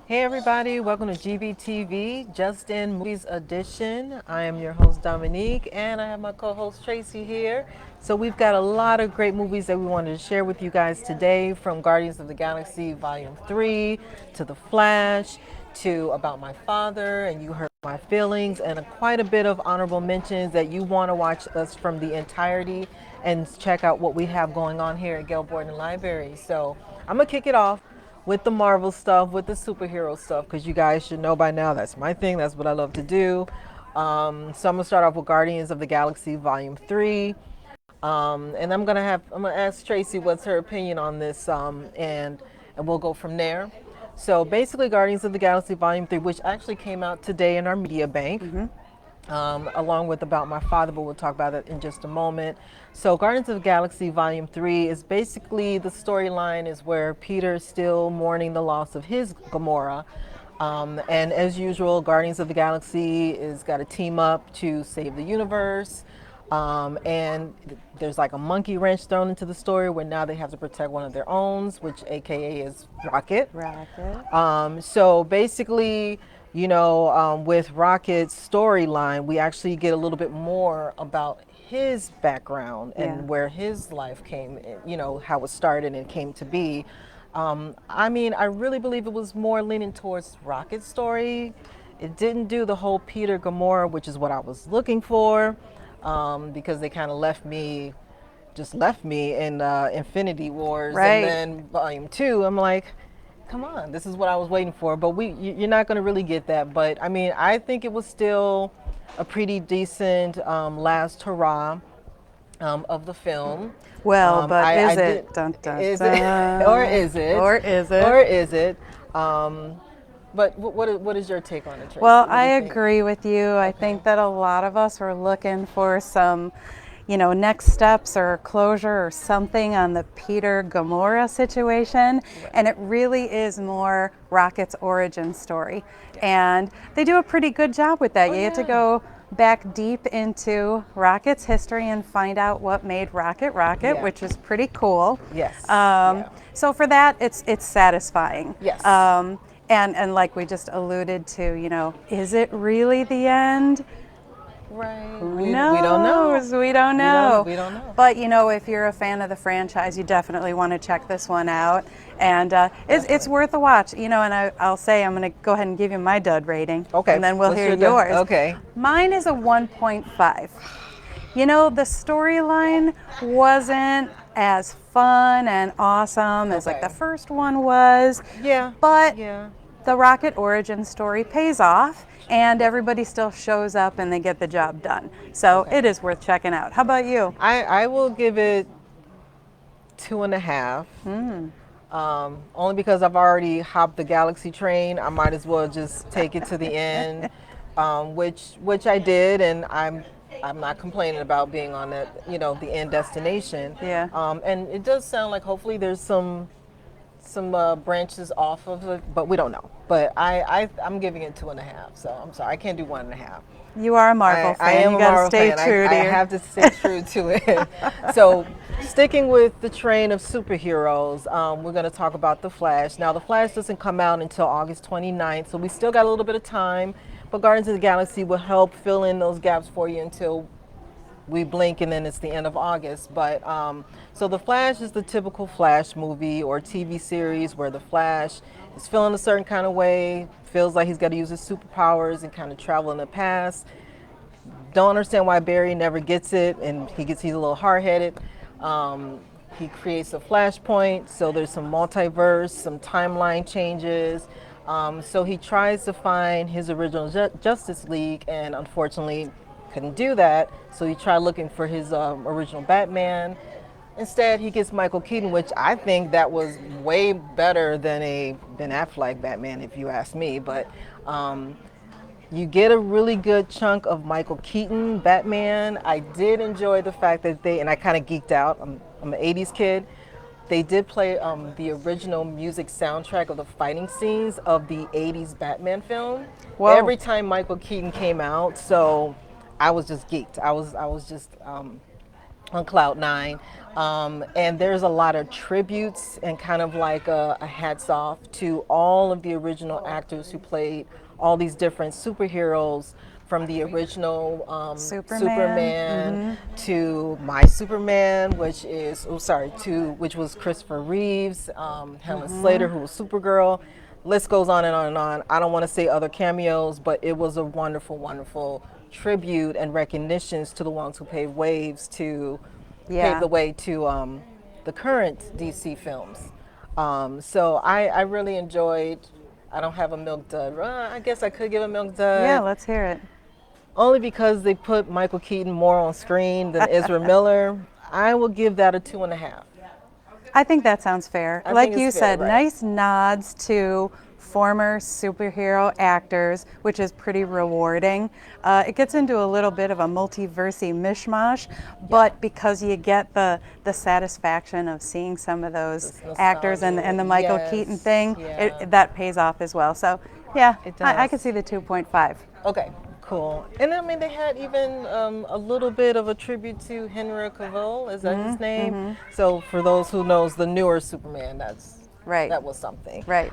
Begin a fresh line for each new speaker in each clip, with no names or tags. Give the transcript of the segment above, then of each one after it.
Hey everybody, welcome to GBTV, Just In Movies Edition. I am your host Dominique and I have my co-host Tracy here. So we've got a lot of great movies that we wanted to share with you guys today, from Guardians of the Galaxy Volume 3 to The Flash to About My Father, and you heard my feelings, and quite a bit of honorable mentions that you want to watch us from the entirety and check out what we have going on here at Gail Borden Library. So I'm going to kick it off with the Marvel stuff, with the superhero stuff, because you guys should know by now that's my thing. That's what I love to do. So I'm gonna start off with Guardians of the Galaxy Volume 3, and I'm gonna ask Tracy what's her opinion on this, and we'll go from there. So basically, Guardians of the Galaxy Volume 3, which actually came out today in our media bank, along with About My Father, but we'll talk about that in just a moment. So Guardians of the Galaxy Volume 3 is basically, the storyline is where Peter is still mourning the loss of his Gamora. And as usual, Guardians of the Galaxy is got to team up to save the universe. And there's like a monkey wrench thrown into the story where now they have to protect one of their own, which AKA is Rocket. So basically, with Rocket's storyline, we actually get a little bit more about his background and where his life came, how it started and came to be. I really believe it was more leaning towards Rocket's story. It didn't do the whole Peter Gamora, which is what I was looking for, because they kind of left me in Infinity Wars.
Right.
And then Volume 2, I'm like, come on, this is what I was waiting for. But you're not going to really get that. But I think it was still a pretty decent last hurrah of the film.
Well, but is it?
Is it? Or is it?
Or is it?
Or is it? But what is your take on it, Tracy?
Well,
What do
I
you think?
agree with you. I think that a lot of us were looking for some, next steps or closure or something on the Peter Gamora situation. And it really is more Rocket's origin story. And they do a pretty good job with that. You get to go back deep into Rocket's history and find out what made Rocket Rocket, which is pretty cool.
Yes.
So for that, it's satisfying.
Yes.
And like we just alluded to, is it really the end?
Right.
We don't know.
We don't know.
But if you're a fan of the franchise, you definitely want to check this one out, and it's worth a watch. And I'll say I'm going to go ahead and give you my dud rating.
Okay.
And then we'll
What's
hear
your dud?
yours.
Okay.
Mine is a 1.5. The storyline wasn't as fun and awesome as like the first one was.
Yeah.
But the Rocket origin story pays off, and everybody still shows up and they get the job done. So it is worth checking out. How about you?
I will give it 2.5. Only because I've already hopped the Galaxy train. I might as well just take it to the end, which I did, and I'm not complaining about being on that, the end destination.
Yeah.
And it does sound like hopefully there's some branches off of it, but we don't know. But I'm giving it 2.5. So I'm sorry, I can't do 1.5.
You are a Marvel fan.
I am
you
a
gotta
Marvel
stay
fan.
true to
I have to stay true to it. So sticking with the train of superheroes, we're going to talk about The Flash. Now, The Flash doesn't come out until August 29th, so we still got a little bit of time. But Guardians of the Galaxy will help fill in those gaps for you until we blink and then it's the end of August. But so The Flash is the typical Flash movie or TV series where the Flash is feeling a certain kind of way, feels like he's got to use his superpowers and kind of travel in the past. Don't understand why Barry never gets it, and he's a little hard-headed. He creates a flashpoint, so there's some multiverse, some timeline changes. So he tries to find his original Justice League, and unfortunately couldn't do that. So he tried looking for his original Batman. Instead, he gets Michael Keaton, which I think that was way better than a Ben Affleck Batman, if you ask me. But you get a really good chunk of Michael Keaton Batman. I did enjoy the fact that and I kind of geeked out. I'm an 80s kid. They did play the original music soundtrack of the fighting scenes of the 80s Batman film.
Whoa.
Every time Michael Keaton came out, so I was just geeked. I was just on cloud nine. And there's a lot of tributes and kind of like a hats off to all of the original actors who played all these different superheroes, from the original
Superman.
Superman to My Superman, which is which was Christopher Reeves, Helen Slater, who was Supergirl. List goes on and on and on. I don't want to say other cameos, but it was a wonderful, wonderful tribute and recognitions to the ones who paved
Yeah.
the way to the current DC films. So I really enjoyed. I don't have a milk dud. I guess I could give a milk
Yeah,
dud,
let's hear it.
only because they put Michael Keaton more on screen than Ezra Miller. I will give that a 2.5.
I think that sounds fair.
I
Like
think
you
it's fair,
said,
right?
nice nods to former superhero actors, which is pretty rewarding. It gets into a little bit of a multiversy mishmash, but because you get the satisfaction of seeing some of those
This
actors and the
nostalgia.
Michael Keaton
Yes,
thing,
yeah,
that pays off as well. So, yeah,
it
I
does.
could see the 2.5.
Okay, cool. And I mean, they had even a little bit of a tribute to Henry Cavill. Is that his name? So for those who knows the newer Superman,
Right,
that was something.
right.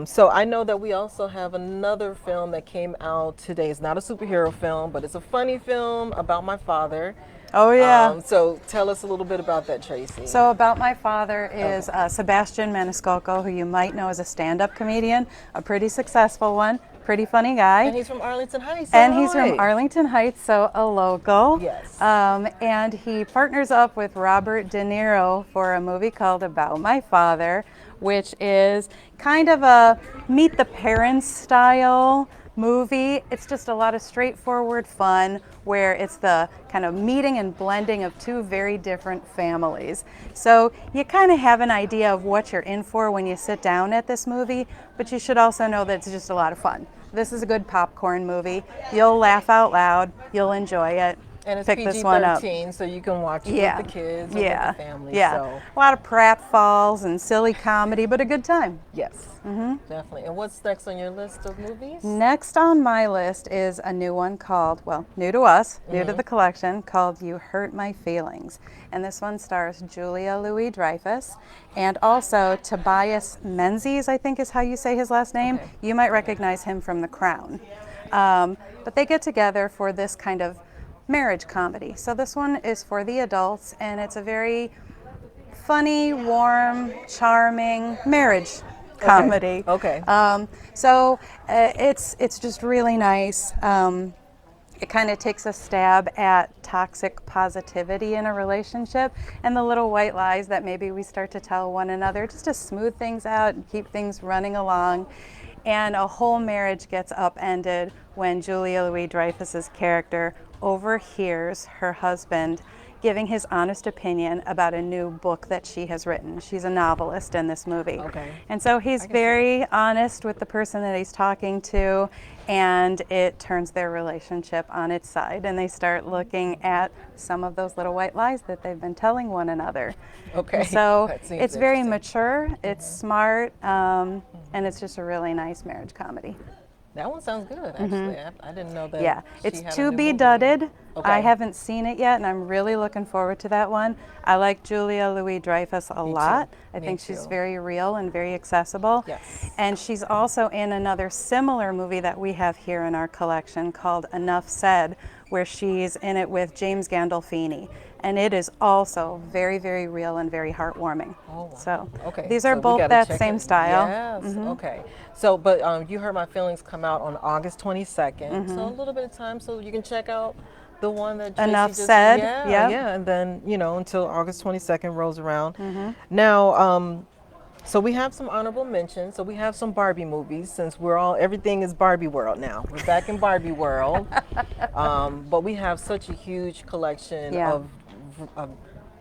So I know that we also have another film that came out today. It's not a superhero film, but it's a funny film about my father.
Oh, yeah.
So tell us a little bit about that, Tracy.
So About My Father is Sebastian Maniscalco, who you might know as a stand-up comedian, a pretty successful one, pretty funny guy.
And he's from Arlington Heights.
And he's
Illinois.
from Arlington Heights, so a local.
Yes.
And he partners up with Robert De Niro for a movie called About My Father, which is kind of a Meet the Parents style movie. It's just a lot of straightforward fun where it's the kind of meeting and blending of two very different families. So you kind of have an idea of what you're in for when you sit down at this movie, but you should also know that it's just a lot of fun. This is a good popcorn movie. You'll laugh out loud. You'll enjoy it.
And it's
Pick this one up.
PG-13, so you can watch it
Yeah.
with the kids or
Yeah.
with the family.
Yeah.
So
A lot of pratfalls and silly comedy, but a good time.
yes, definitely. And what's next on your list of movies?
Next on my list is a new one called, well, new to us, new to the collection, called You Hurt My Feelings. And this one stars Julia Louis-Dreyfus and also Tobias Menzies, I think is how you say his last name.
Okay.
You might recognize him from The Crown. But they get together for this kind of marriage comedy. So this one is for the adults, and it's a very funny, warm, charming marriage comedy.
Okay.
It's just really nice. It kind of takes a stab at toxic positivity in a relationship and the little white lies that maybe we start to tell one another just to smooth things out and keep things running along. And a whole marriage gets upended when Julia Louis-Dreyfus's character overhears her husband giving his honest opinion about a new book that she has written. She's a novelist in this movie.
Okay.
And so he's very honest with the person that he's talking to, and it turns their relationship on its side, and they start looking at some of those little white lies that they've been telling one another.
Okay.
And so
That seems
it's very
interesting.
mature, it's smart, and it's just a really nice marriage comedy.
That one sounds good, actually. I didn't know that.
Yeah,
she
it's
had a
to
new
be
movie.
dudded.
Okay.
I haven't seen it yet, and I'm really looking forward to that one. I like Julia Louis-Dreyfus a lot. I
Me
think she's
too.
very real and very accessible.
Yes.
And she's also in another similar movie that we have here in our collection called Enough Said, where she's in it with James Gandolfini. And it is also very, very real and very heartwarming.
Oh, wow.
So
Okay.
these
so
are
we
both
gotta
that
check
same
it.
style.
Yes. Okay. So, but You Hurt My Feelings come out on August 22nd. So a little bit of time, so you can check out the one that Tracy
Enough
just,
Said,
Yeah.
yep.
Yeah. And then until August 22nd rolls around.
Mm-hmm.
Now. So we have some honorable mentions. So we have some Barbie movies, since everything is Barbie world now. We're back in Barbie world. But we have such a huge collection
Yeah.
of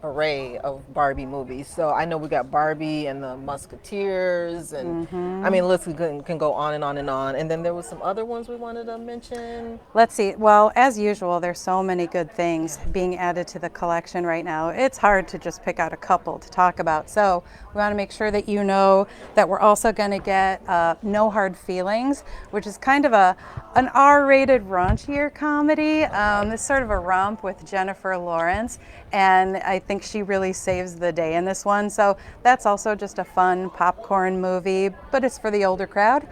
array of Barbie movies. So I know we got Barbie and the Musketeers, and I mean, list can go on and on and on. And then there was some other ones we wanted to mention.
Let's see. Well, as usual, there's so many good things being added to the collection right now. It's hard to just pick out a couple to talk about. So we want to make sure that you know that we're also going to get No Hard Feelings, which is kind of an R-rated raunchier comedy. It's sort of a romp with Jennifer Lawrence, and I think she really saves the day in this one. So that's also just a fun popcorn movie, but it's for the older crowd.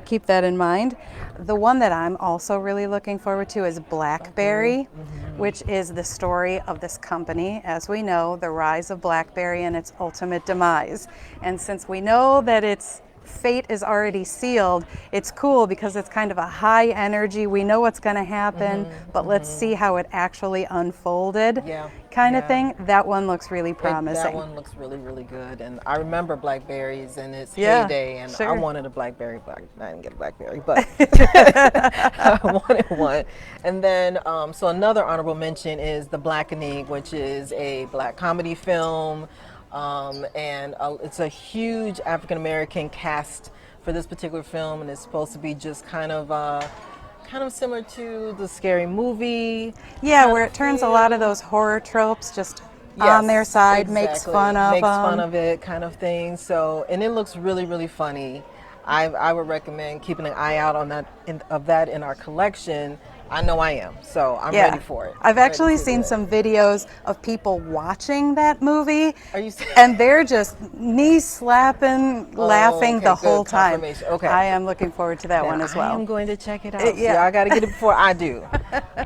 Keep that in mind. The one that I'm also really looking forward to is BlackBerry, which is the story of this company, as we know, the rise of BlackBerry and its ultimate demise. And since we know that its fate is already sealed, it's cool because it's kind of a high energy, we know what's going to happen, but let's see how it actually unfolded kind of thing. That one looks really promising.
That one looks really, really good. And I remember Blackberries in its heyday, and I wanted a Blackberry, but I didn't get a Blackberry, but I wanted one. And then, so another honorable mention is The Blackening, which is a black comedy film. And it's a huge African American cast for this particular film, and it's supposed to be just kind of similar to the Scary Movie.
Yeah, where it turns a lot of those horror tropes just on their side, makes fun of
it, kind of thing. So, and it looks really, really funny. I would recommend keeping an eye out on that in our collection. I know I am, so I'm ready for it.
I've actually seen some videos of people watching that movie.
Are you serious?
And they're just knee slapping, laughing the whole time.
Okay.
I am looking forward to that one as well.
I am going to check it out. Yeah, I got to get it before I do.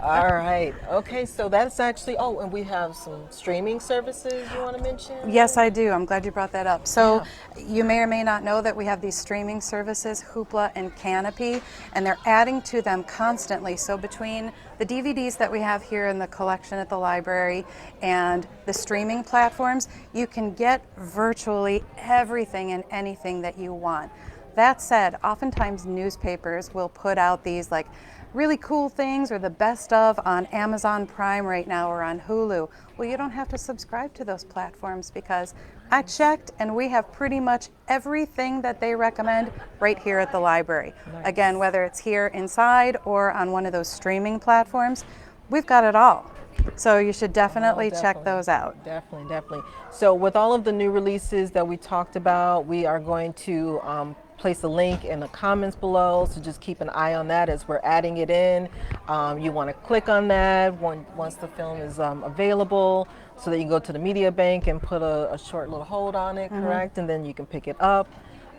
All right. Okay, so that's actually, and we have some streaming services you want to mention?
Yes, I do. I'm glad you brought that up. So you may or may not know that we have these streaming services, Hoopla and Canopy, and they're adding to them constantly. So between the DVDs that we have here in the collection at the library and the streaming platforms, you can get virtually everything and anything that you want. That said, oftentimes newspapers will put out these like really cool things or the best of on Amazon Prime right now or on Hulu. Well, you don't have to subscribe to those platforms because I checked and we have pretty much everything that they recommend right here at the library. Nice. Again, whether it's here inside or on one of those streaming platforms, we've got it all. So you should definitely check those out.
Definitely. So with all of the new releases that we talked about, we are going to place a link in the comments below, so just keep an eye on that as we're adding it in. You want to click on that once the film is available, so that you can go to the media bank and put a short little hold on it, correct? And then you can pick it up.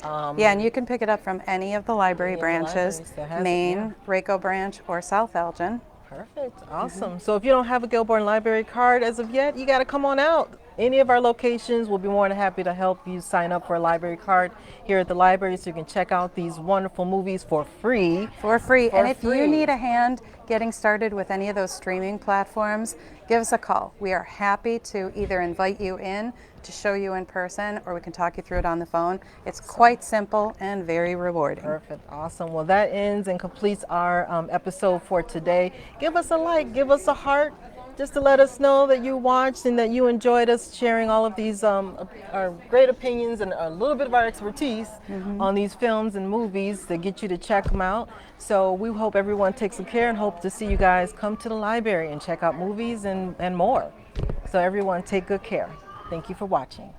And you can pick it up from any of the library branches, Main, Raco Branch, or South Elgin.
Perfect. Awesome. So if you don't have a Gilbourne Library card as of yet, you got to come on out. Any of our locations, we'll be more than happy to help you sign up for a library card here at the library, so you can check out these wonderful movies for free.
And if you need a hand getting started with any of those streaming platforms, give us a call. We are happy to either invite you in to show you in person, or we can talk you through it on the phone. It's quite simple and very rewarding.
Perfect. Awesome. Well, that ends and completes our episode for today. Give us a like, give us a heart, just to let us know that you watched and that you enjoyed us sharing all of these our great opinions and a little bit of our expertise on these films and movies to get you to check them out. So we hope everyone takes some care and hope to see you guys come to the library and check out movies and more. So everyone, take good care. Thank you for watching.